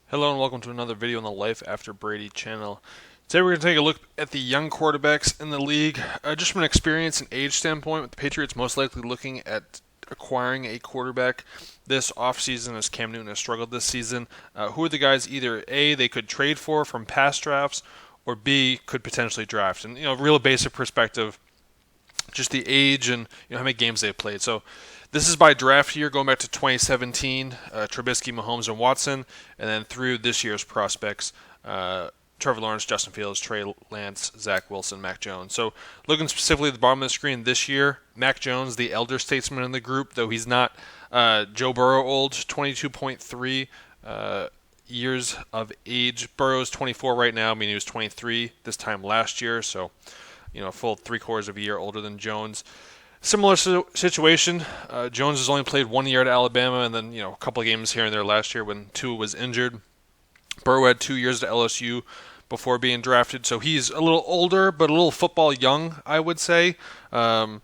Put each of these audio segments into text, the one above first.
Hello and welcome to another video on the Life After Brady channel. Today we're going to take a look at the young quarterbacks in the league. Just from an experience and age standpoint, with the Patriots most likely looking at acquiring a quarterback this offseason as Cam Newton has struggled this season. Who are the guys either A, they could trade for from past drafts, or B, could potentially draft? And, real basic perspective, just the age and how many games they've played. So this is by draft year, going back to 2017, Trubisky, Mahomes, and Watson, and then through this year's prospects, Trevor Lawrence, Justin Fields, Trey Lance, Zach Wilson, Mac Jones. So looking specifically at the bottom of the screen this year, Mac Jones, the elder statesman in the group, though he's not Joe Burrow old, 22.3 years of age. Burrow's 24 right now, meaning he was 23 this time last year, so a full 3/4 of a year older than Jones. Similar situation. Jones has only played 1 year at Alabama, and then a couple of games here and there last year when Tua was injured. Burrow had 2 years at LSU before being drafted, so he's a little older, but a little football young, I would say. Kind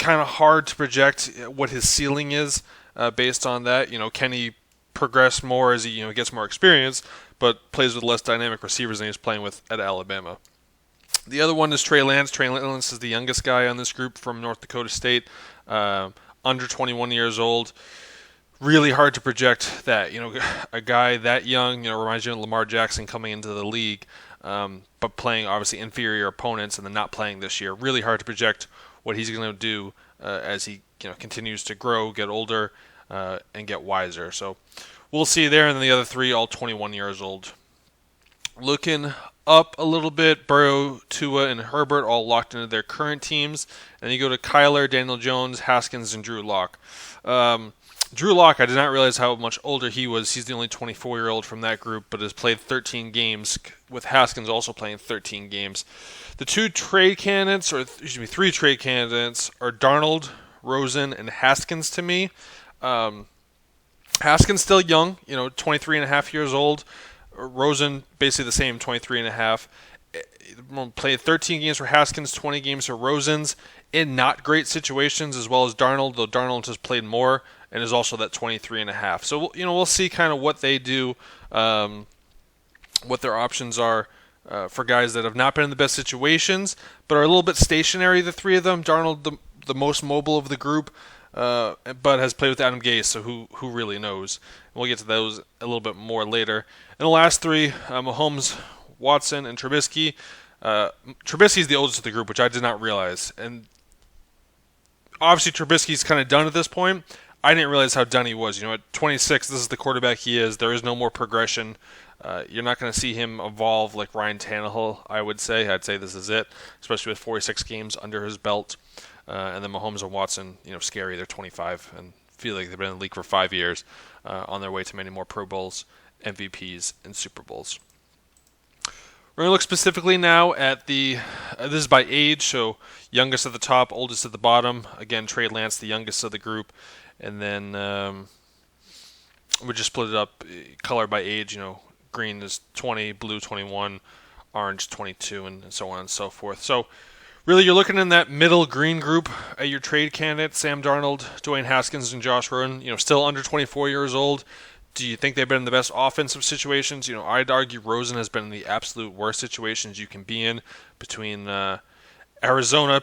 of hard to project what his ceiling is based on that. Can he progress more as he gets more experience, but plays with less dynamic receivers than he's playing with at Alabama. The other one is Trey Lance. Trey Lance is the youngest guy on this group from North Dakota State, under 21 years old. Really hard to project that. A guy that young, reminds you of Lamar Jackson coming into the league, but playing obviously inferior opponents and then not playing this year. Really hard to project what he's going to do as he continues to grow, get older, and get wiser. So we'll see there. And then the other three, all 21 years old. Looking up a little bit, Burrow, Tua, and Herbert all locked into their current teams. And you go to Kyler, Daniel Jones, Haskins, and Drew Lock. Drew Lock, I did not realize how much older he was. He's the only 24-year-old from that group, but has played 13 games, with Haskins also playing 13 games. The three trade candidates are Darnold, Rosen, and Haskins to me. Haskins still young, 23 and a half years old. Rosen, basically the same, 23 and a half. Played 13 games for Haskins, 20 games for Rosen's in not great situations, as well as Darnold, though Darnold has played more and is also that 23 and a half. So, we'll see kind of what they do, what their options are for guys that have not been in the best situations, but are a little bit stationary, the three of them. Darnold, the most mobile of the group, but has played with Adam Gase, so who really knows? We'll get to those a little bit more later. And the last three, Mahomes, Watson, and Trubisky. Trubisky's the oldest of the group, which I did not realize. And obviously Trubisky's kind of done at this point. I didn't realize how done he was. At 26, this is the quarterback he is. There is no more progression. You're not going to see him evolve like Ryan Tannehill, I would say. I'd say this is it, especially with 46 games under his belt. And then Mahomes and Watson, scary. They're 25 and feel like they've been in the league for 5 years, on their way to many more Pro Bowls, MVPs, and Super Bowls. We're going to look specifically now at this is by age, so youngest at the top, oldest at the bottom. Again, Trey Lance, the youngest of the group. And then we just split it up color by age. Green is 20, blue 21, orange 22, and so on and so forth. So really, you're looking in that middle green group at your trade candidates: Sam Darnold, Dwayne Haskins, and Josh Rosen. Still under 24 years old. Do you think they've been in the best offensive situations? I'd argue Rosen has been in the absolute worst situations you can be in. Between Arizona,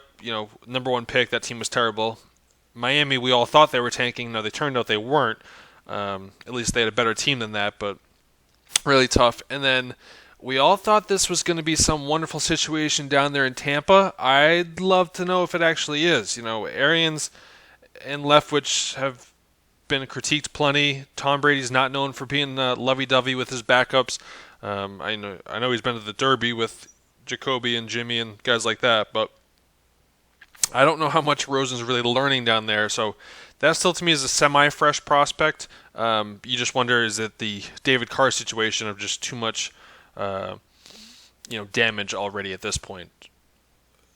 number one pick, that team was terrible. Miami, we all thought they were tanking. No, they turned out they weren't. At least they had a better team than that, but really tough. And then we all thought this was going to be some wonderful situation down there in Tampa. I'd love to know if it actually is. Arians and Leftwich have been critiqued plenty. Tom Brady's not known for being lovey-dovey with his backups. I know he's been to the Derby with Jacoby and Jimmy and guys like that, but I don't know how much Rosen's really learning down there. So that still to me is a semi-fresh prospect. You just wonder, is it the David Carr situation of just too much damage already at this point?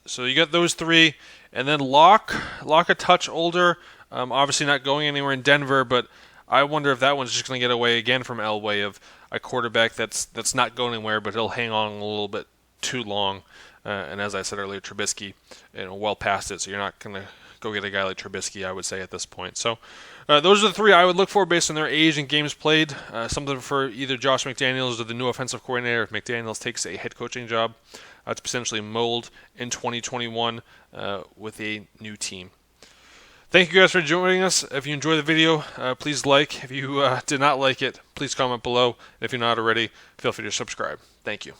So you got those three, and then Locke a touch older. Obviously not going anywhere in Denver, but I wonder if that one's just going to get away again from Elway, of a quarterback that's not going anywhere, but he'll hang on a little bit too long. And as I said earlier, Trubisky, well past it, so you're not going to go get a guy like Trubisky, I would say, at this point. So Those are the three I would look for based on their age and games played. Something for either Josh McDaniels or the new offensive coordinator if McDaniels takes a head coaching job to potentially mold in 2021 with a new team. Thank you guys for joining us. If you enjoyed the video, please like. If you did not like it, please comment below. If you're not already, feel free to subscribe. Thank you.